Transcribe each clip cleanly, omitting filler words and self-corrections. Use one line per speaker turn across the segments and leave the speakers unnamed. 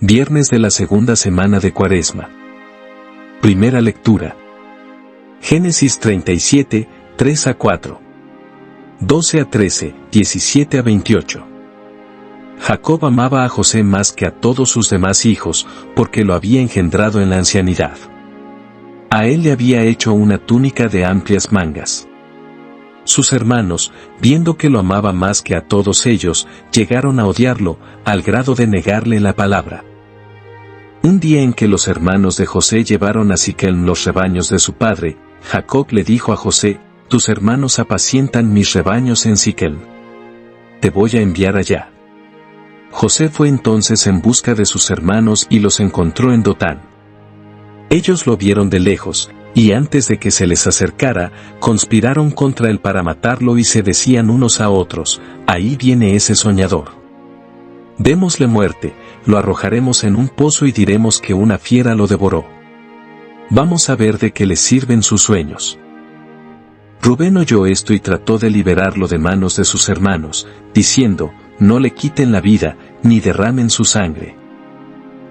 Viernes de la segunda semana de Cuaresma. Primera lectura. Génesis 37, 3 a 4. 12 a 13, 17 a 28. Jacob amaba a José más que a todos sus demás hijos, porque lo había engendrado en la ancianidad. A él le había hecho una túnica de amplias mangas. Sus hermanos, viendo que lo amaba más que a todos ellos, llegaron a odiarlo, al grado de negarle la palabra. Un día en que los hermanos de José llevaron a Siquem los rebaños de su padre, Jacob le dijo a José: «Tus hermanos apacientan mis rebaños en Siquem. Te voy a enviar allá». José fue entonces en busca de sus hermanos y los encontró en Dotán. Ellos lo vieron de lejos, y antes de que se les acercara, conspiraron contra él para matarlo y se decían unos a otros: «Ahí viene ese soñador. Démosle muerte, lo arrojaremos en un pozo y diremos que una fiera lo devoró. Vamos a ver de qué les sirven sus sueños». Rubén oyó esto y trató de liberarlo de manos de sus hermanos, diciendo: «No le quiten la vida, ni derramen su sangre.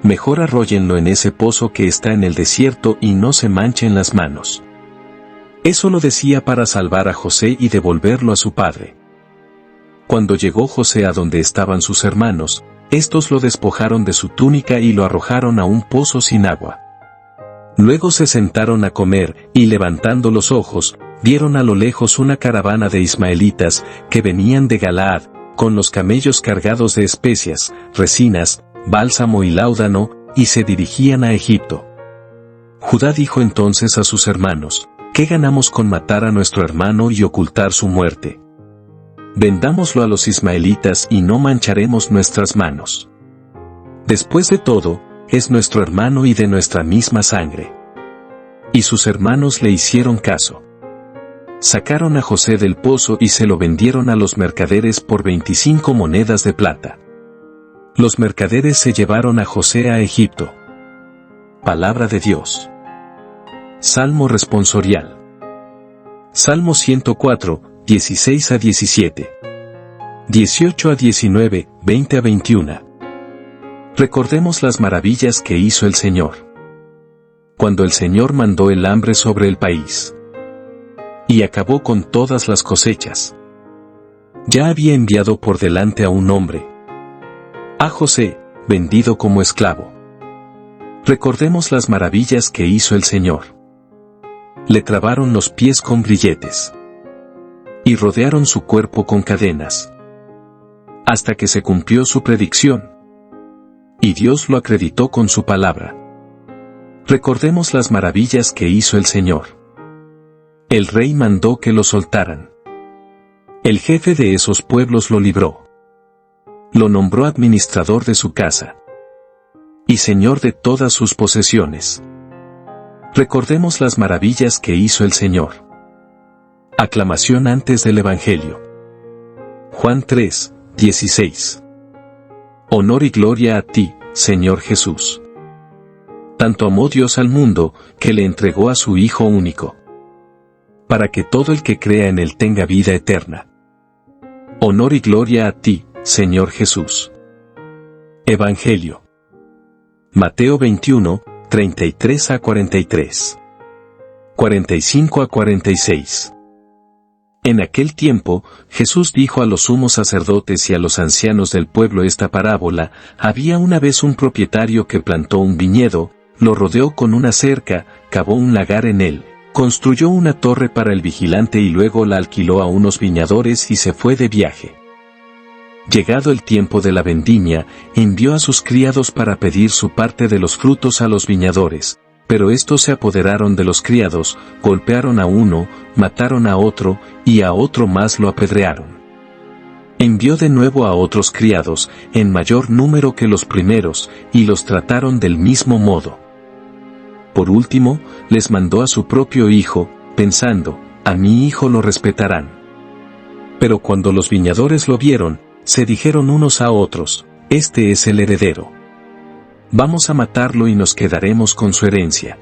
Mejor arróllenlo en ese pozo que está en el desierto y no se manchen las manos». Eso lo decía para salvar a José y devolverlo a su padre. Cuando llegó José a donde estaban sus hermanos, estos lo despojaron de su túnica y lo arrojaron a un pozo sin agua. Luego se sentaron a comer, y levantando los ojos, vieron a lo lejos una caravana de ismaelitas, que venían de Galaad, con los camellos cargados de especias, resinas, bálsamo y láudano, y se dirigían a Egipto. Judá dijo entonces a sus hermanos: «¿Qué ganamos con matar a nuestro hermano y ocultar su muerte? Vendámoslo a los ismaelitas y no mancharemos nuestras manos. Después de todo, es nuestro hermano y de nuestra misma sangre». Y sus hermanos le hicieron caso. Sacaron a José del pozo y se lo vendieron a los mercaderes por 25 monedas de plata. Los mercaderes se llevaron a José a Egipto. Palabra de Dios. Salmo responsorial. Salmo 104, 16 a 17. 18 a 19, 20 a 21. Recordemos las maravillas que hizo el Señor. Cuando el Señor mandó el hambre sobre el país y acabó con todas las cosechas, ya había enviado por delante a un hombre, a José, vendido como esclavo. Recordemos las maravillas que hizo el Señor. Le trabaron los pies con grilletes y rodearon su cuerpo con cadenas, hasta que se cumplió su predicción, y Dios lo acreditó con su palabra. Recordemos las maravillas que hizo el Señor. El rey mandó que lo soltaran. El jefe de esos pueblos lo libró. Lo nombró administrador de su casa y señor de todas sus posesiones. Recordemos las maravillas que hizo el Señor. Aclamación antes del Evangelio. Juan 3, 16. Honor y gloria a ti, Señor Jesús. Tanto amó Dios al mundo, que le entregó a su Hijo único, para que todo el que crea en él tenga vida eterna. Honor y gloria a ti, Señor Jesús. Evangelio. Mateo 21, 33 a 43. 45 a 46. En aquel tiempo, Jesús dijo a los sumos sacerdotes y a los ancianos del pueblo esta parábola: había una vez un propietario que plantó un viñedo, lo rodeó con una cerca, cavó un lagar en él, construyó una torre para el vigilante y luego la alquiló a unos viñadores y se fue de viaje. Llegado el tiempo de la vendimia, envió a sus criados para pedir su parte de los frutos a los viñadores, pero estos se apoderaron de los criados, golpearon a uno, mataron a otro, y a otro más lo apedrearon. Envió de nuevo a otros criados, en mayor número que los primeros, y los trataron del mismo modo. Por último, les mandó a su propio hijo, pensando: a mi hijo lo respetarán. Pero cuando los viñadores lo vieron, se dijeron unos a otros: este es el heredero. Vamos a matarlo y nos quedaremos con su herencia.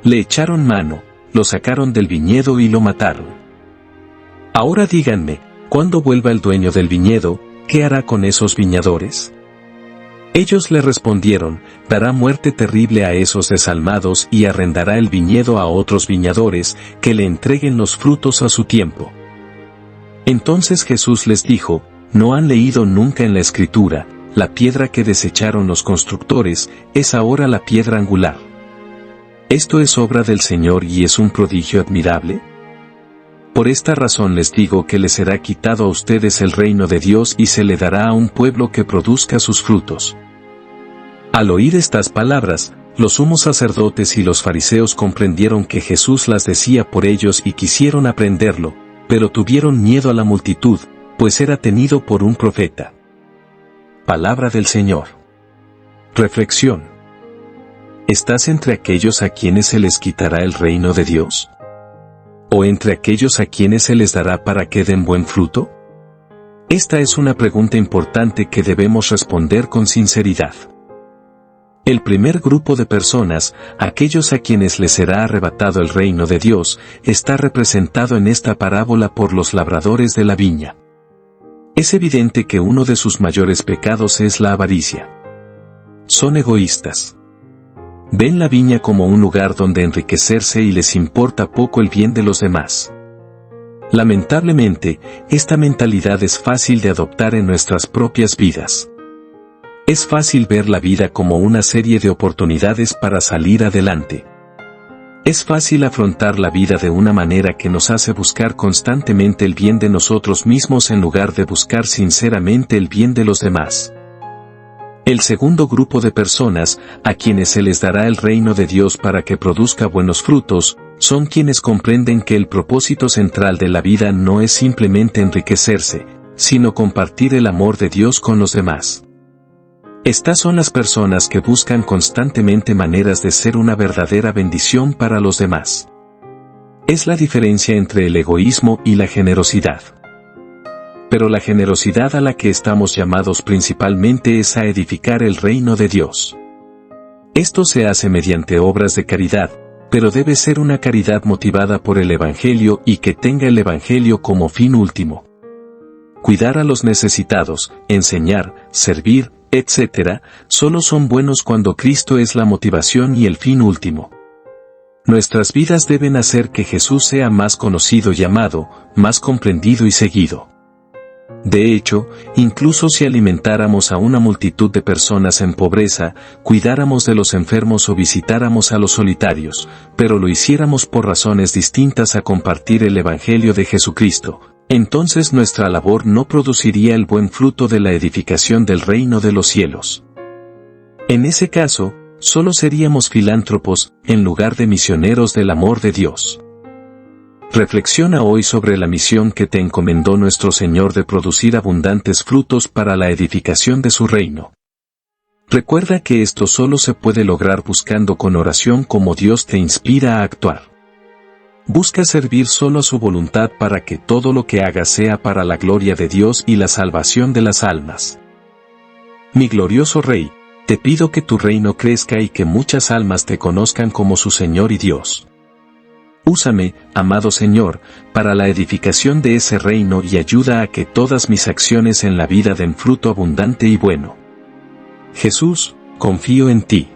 Le echaron mano, lo sacaron del viñedo y lo mataron. Ahora díganme, cuando vuelva el dueño del viñedo, ¿qué hará con esos viñadores? Ellos le respondieron, dará muerte terrible a esos desalmados y arrendará el viñedo a otros viñadores, que le entreguen los frutos a su tiempo. Entonces Jesús les dijo, ¿no han leído nunca en la Escritura, la piedra que desecharon los constructores, es ahora la piedra angular? ¿Esto es obra del Señor y es un prodigio admirable? Por esta razón les digo que les será quitado a ustedes el reino de Dios y se le dará a un pueblo que produzca sus frutos. Al oír estas palabras, los sumos sacerdotes y los fariseos comprendieron que Jesús las decía por ellos y quisieron aprenderlo, pero tuvieron miedo a la multitud, pues era tenido por un profeta. Palabra del Señor. Reflexión. ¿Estás entre aquellos a quienes se les quitará el reino de Dios? ¿O entre aquellos a quienes se les dará para que den buen fruto? Esta es una pregunta importante que debemos responder con sinceridad. El primer grupo de personas, aquellos a quienes les será arrebatado el reino de Dios, está representado en esta parábola por los labradores de la viña. Es evidente que uno de sus mayores pecados es la avaricia. Son egoístas. Ven la viña como un lugar donde enriquecerse y les importa poco el bien de los demás. Lamentablemente, esta mentalidad es fácil de adoptar en nuestras propias vidas. Es fácil ver la vida como una serie de oportunidades para salir adelante. Es fácil afrontar la vida de una manera que nos hace buscar constantemente el bien de nosotros mismos en lugar de buscar sinceramente el bien de los demás. El segundo grupo de personas, a quienes se les dará el reino de Dios para que produzca buenos frutos, son quienes comprenden que el propósito central de la vida no es simplemente enriquecerse, sino compartir el amor de Dios con los demás. Estas son las personas que buscan constantemente maneras de ser una verdadera bendición para los demás. Es la diferencia entre el egoísmo y la generosidad. Pero la generosidad a la que estamos llamados principalmente es a edificar el reino de Dios. Esto se hace mediante obras de caridad, pero debe ser una caridad motivada por el Evangelio y que tenga el Evangelio como fin último. Cuidar a los necesitados, enseñar, servir, etc., solo son buenos cuando Cristo es la motivación y el fin último. Nuestras vidas deben hacer que Jesús sea más conocido y amado, más comprendido y seguido. De hecho, incluso si alimentáramos a una multitud de personas en pobreza, cuidáramos de los enfermos o visitáramos a los solitarios, pero lo hiciéramos por razones distintas a compartir el Evangelio de Jesucristo, entonces nuestra labor no produciría el buen fruto de la edificación del reino de los cielos. En ese caso, solo seríamos filántropos, en lugar de misioneros del amor de Dios. Reflexiona hoy sobre la misión que te encomendó nuestro Señor de producir abundantes frutos para la edificación de su reino. Recuerda que esto solo se puede lograr buscando con oración como Dios te inspira a actuar. Busca servir solo a su voluntad para que todo lo que hagas sea para la gloria de Dios y la salvación de las almas. Mi glorioso Rey, te pido que tu reino crezca y que muchas almas te conozcan como su Señor y Dios. Úsame, amado Señor, para la edificación de ese reino y ayuda a que todas mis acciones en la vida den fruto abundante y bueno. Jesús, confío en ti.